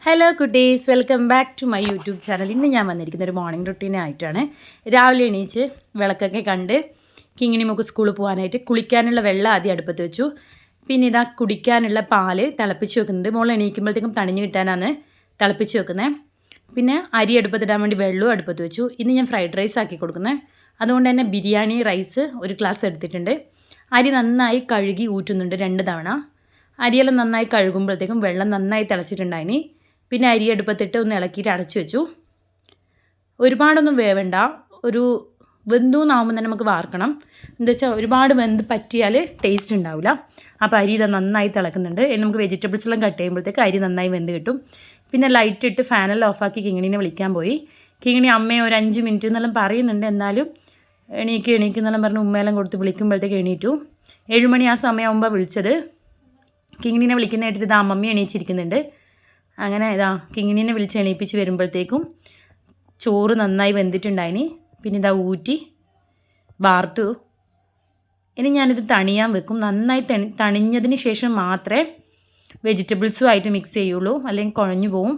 Hello കുട്ടീസ്, welcome back to my YouTube channel. ഇന്ന് ഞാൻ വന്നിരിക്കുന്ന ഒരു മോർണിംഗ് റൊട്ടീനായിട്ടാണ്. രാവിലെ എണീച്ച് വിളക്കൊക്കെ കണ്ട് കിങ്ങിണി നമുക്ക് സ്കൂളിൽ പോകാനായിട്ട് കുളിക്കാനുള്ള വെള്ളം ആദ്യം അടുപ്പത്ത് വെച്ചു. പിന്നെ ഇതാ കുടിക്കാനുള്ള പാല് തിളപ്പിച്ച് വെക്കുന്നുണ്ട്. മോൾ എണീക്കുമ്പോഴത്തേക്കും തണിഞ്ഞ് കിട്ടാനാണ് തിളപ്പിച്ച് വെക്കുന്നത്. പിന്നെ അരി അടുപ്പത്തിടാൻ വേണ്ടി വെള്ളവും അടുപ്പത്ത് വെച്ചു. ഇന്ന് ഞാൻ ഫ്രൈഡ് റൈസ് ആക്കി കൊടുക്കുന്നത്. അതുകൊണ്ട് തന്നെ ബിരിയാണി റൈസ് ഒരു ഗ്ലാസ് എടുത്തിട്ടുണ്ട്. അരി നന്നായി കഴുകി ഊറ്റുന്നുണ്ട് 2 തവണ. അരിയെല്ലാം നന്നായി കഴുകുമ്പോഴത്തേക്കും വെള്ളം നന്നായി തിളച്ചിട്ടുണ്ടായിനി. പിന്നെ അരി അടുപ്പത്തിട്ട് ഒന്ന് ഇളക്കിയിട്ട് അടച്ചു വെച്ചു. ഒരുപാടൊന്നും വേവണ്ട, ഒരു വെന്തൂന്നാവുമ്പോൾ തന്നെ നമുക്ക് വാർക്കണം. എന്താ വെച്ചാൽ ഒരുപാട് വെന്ത് പറ്റിയാൽ ടേസ്റ്റ് ഉണ്ടാവില്ല. അപ്പോൾ അരി ഇത് നന്നായി തിളക്കുന്നുണ്ട്. നമുക്ക് വെജിറ്റബിൾസ് എല്ലാം കട്ട് ചെയ്യുമ്പോഴത്തേക്ക് അരി നന്നായി വെന്ത് കിട്ടും. പിന്നെ ലൈറ്റ് ഇട്ട് ഫാനെല്ലാം ഓഫാക്കി കിങ്ങിണീനെ വിളിക്കാൻ പോയി. കിങ്ങിണി അമ്മയെ ഒരു 5 മിനിറ്റ് എന്നെല്ലാം പറയുന്നുണ്ട്. എന്നാലും എണീക്കെന്നെല്ലാം പറഞ്ഞ് ഉമ്മയെല്ലാം കൊടുത്ത് വിളിക്കുമ്പോഴത്തേക്ക് എണീറ്റു. 7 മണി ആ സമയമാകുമ്പോൾ വിളിച്ചത്. കിങ്ങിണീനെ വിളിക്കുന്ന കേട്ടിട്ട് ഇതാ അമ്മമ്മ എണീച്ചിരിക്കുന്നുണ്ട്. അങ്ങനെ ഇതാ കിങ്ങിണീനെ വിളിച്ച് എണീപ്പിച്ച് വരുമ്പോഴത്തേക്കും ചോറ് നന്നായി വെന്തിട്ടുണ്ടായിനി. പിന്നെ ഇതാ ഊറ്റി വാർത്തു. ഇനി ഞാനിത് തണിയാൻ വെക്കും. നന്നായി തണിഞ്ഞതിന് ശേഷം മാത്രമേ വെജിറ്റബിൾസുമായിട്ട് മിക്സ് ചെയ്യുള്ളൂ, അല്ലെങ്കിൽ കുഴഞ്ഞു പോവും.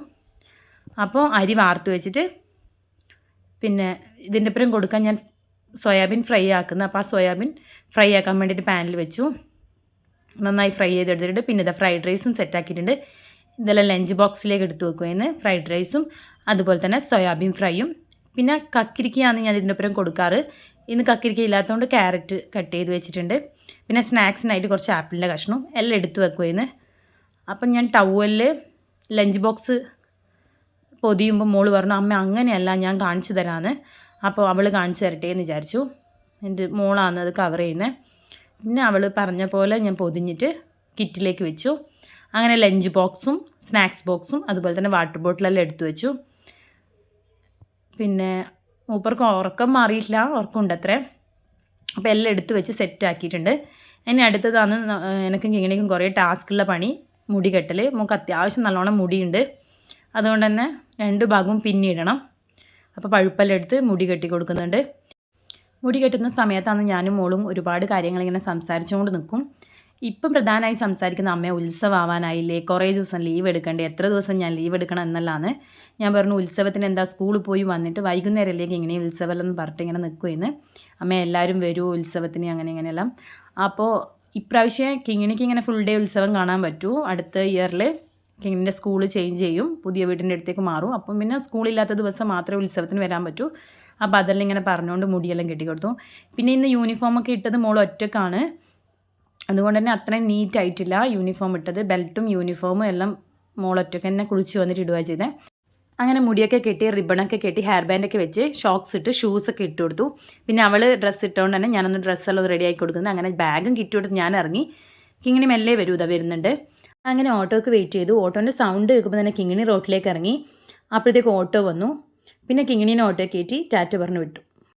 അപ്പോൾ അരി വാർത്ത് വെച്ചിട്ട് പിന്നെ ഇതിൻ്റെ ഒപ്പം കൊടുക്കാൻ ഞാൻ സോയാബീൻ ഫ്രൈ ആക്കുന്നത്. അപ്പോൾ ആ സോയാബീൻ ഫ്രൈ ആക്കാൻ വേണ്ടിയിട്ട് പാനിൽ വെച്ചു. നന്നായി ഫ്രൈ ചെയ്തെടുത്തിട്ട് പിന്നെ ഇതാ ഫ്രൈഡ് റൈസും സെറ്റാക്കിയിട്ടുണ്ട്. ഇതെല്ലാം ലഞ്ച് ബോക്സിലേക്ക് എടുത്ത് വെക്കുമെന്ന്. ഫ്രൈഡ് റൈസും അതുപോലെ തന്നെ സോയാബീൻ ഫ്രൈയും. പിന്നെ കക്കിരിക്കയാണ് ഞാൻ ഇതിൻ്റെ ഒപ്പം കൊടുക്കാറ്. ഇന്ന് കക്കിരിക്ക ഇല്ലാത്തതുകൊണ്ട് ക്യാരറ്റ് കട്ട് ചെയ്ത് വെച്ചിട്ടുണ്ട്. പിന്നെ സ്നാക്സിനായിട്ട് കുറച്ച് ആപ്പിളിൻ്റെ കഷ്ണവും എല്ലാം എടുത്ത് വെക്കുമെന്ന്. അപ്പം ഞാൻ ടവലിൽ ലഞ്ച് ബോക്സ് പൊതിയുമ്പോൾ മോള് പറഞ്ഞു, അമ്മ അങ്ങനെയല്ല, ഞാൻ കാണിച്ചു തരാമെന്ന്. അപ്പോൾ അവൾ കാണിച്ചു തരട്ടെ എന്ന് വിചാരിച്ചു. എൻ്റെ മോളാണ് അത് കവർ ചെയ്യുന്നത്. പിന്നെ അവൾ പറഞ്ഞ പോലെ ഞാൻ പൊതിഞ്ഞിട്ട് കിറ്റിലേക്ക് വെച്ചു. അങ്ങനെ ലഞ്ച് ബോക്സും സ്നാക്സ് ബോക്സും അതുപോലെ തന്നെ വാട്ടർ ബോട്ടിലെല്ലാം എടുത്തു വെച്ചു. പിന്നെ മൂപ്പർക്ക് ഉറക്കം മാറിയിട്ടില്ല, ഉറക്കമുണ്ട് അത്രേ. അപ്പോൾ എല്ലാം എടുത്ത് വെച്ച് സെറ്റ് ആക്കിയിട്ടുണ്ട്. ഇനി അടുത്തതാണ് എനിക്കും കിങ്ങിണിക്കും കുറേ ടാസ്ക്കുള്ള പണി, മുടി കെട്ടൽ. നമുക്ക് അത്യാവശ്യം നല്ലോണം മുടിയുണ്ട്. അതുകൊണ്ട് തന്നെ 2 ഭാഗവും പിന്നിടണം. അപ്പോൾ പഴുപ്പെല്ലാം എടുത്ത് മുടി കെട്ടി കൊടുക്കുന്നുണ്ട്. മുടി കെട്ടുന്ന സമയത്താണ് ഞാനും മോളും ഒരുപാട് കാര്യങ്ങളിങ്ങനെ സംസാരിച്ചുകൊണ്ട് നിൽക്കും. ഇപ്പം പ്രധാനമായി സംസാരിക്കുന്ന അമ്മയെ ഉത്സവമാവാനായില്ലേ, കുറേ ദിവസം ലീവ് എടുക്കണ്ടേ, എത്ര ദിവസം ഞാൻ ലീവ് എടുക്കണം എന്നെല്ലാമാണ്. ഞാൻ പറഞ്ഞു ഉത്സവത്തിന് എന്താ സ്കൂളിൽ പോയി വന്നിട്ട് വൈകുന്നേരമല്ലേക്ക് ഇങ്ങനെ ഉത്സവമെല്ലാം പറഞ്ഞിട്ട് ഇങ്ങനെ നിൽക്കുമെന്ന്. അമ്മ എല്ലാവരും വരൂ ഉത്സവത്തിന്, അങ്ങനെ ഇങ്ങനെയെല്ലാം. അപ്പോൾ ഇപ്രാവശ്യം കിങ്ങിണിക്ക് ഇങ്ങനെ ഫുൾ ഡേ ഉത്സവം കാണാൻ പറ്റൂ. അടുത്ത ഇയറിൽ കിങ്ങിൻ്റെ സ്കൂൾ ചേഞ്ച് ചെയ്യും, പുതിയ വീടിൻ്റെ അടുത്തേക്ക് മാറും. അപ്പം പിന്നെ സ്കൂളില്ലാത്ത ദിവസം മാത്രമേ ഉത്സവത്തിന് വരാൻ പറ്റൂ. അപ്പോൾ അതെല്ലാം ഇങ്ങനെ പറഞ്ഞുകൊണ്ട് മുടിയെല്ലാം കെട്ടിക്കൊടുത്തു. പിന്നെ ഇന്ന് യൂണിഫോമൊക്കെ ഇട്ടത് മോൾ ഒറ്റക്കാണ്. അതുകൊണ്ട് തന്നെ അത്രയും നീറ്റായിട്ടില്ല യൂണിഫോം ഇട്ടത്. ബെൽറ്റും യൂണിഫോമും എല്ലാം മോളൊറ്റയ്ക്ക് തന്നെ കുളിച്ച് വന്നിട്ട് ഇടുക ചെയ്തത്. അങ്ങനെ മുടിയൊക്കെ കെട്ടി റിബണൊക്കെ കെട്ടി ഹെയർ ബാൻഡൊക്കെ വെച്ച് ഷോക്സ് ഇട്ട് ഷൂസൊക്കെ ഇട്ട് കൊടുത്തു. പിന്നെ അവൾ ഡ്രസ്സ് ഇട്ടുകൊണ്ട് തന്നെ ഞാനൊന്ന് ഡ്രസ്സെല്ലാം റെഡി ആക്കി കൊടുക്കുന്നത്. അങ്ങനെ ബാഗും കിറ്റ് കൊടുത്ത് ഞാൻ ഇറങ്ങി. കിങ്ങിണി മെല്ലെ വരൂ, ഇതാ വരുന്നുണ്ട്. അങ്ങനെ ഓട്ടോക്ക് വെയിറ്റ് ചെയ്തു. ഓട്ടോൻ്റെ സൗണ്ട് കേൾക്കുമ്പോൾ തന്നെ കിങ്ങിണി റോട്ടിലേക്ക് ഇറങ്ങി. അപ്പോഴത്തേക്ക് ഓട്ടോ വന്നു. പിന്നെ കിങ്ങിണീനെ ഓട്ടോ കയറ്റി ടാറ്റ പറഞ്ഞു വിട്ടു.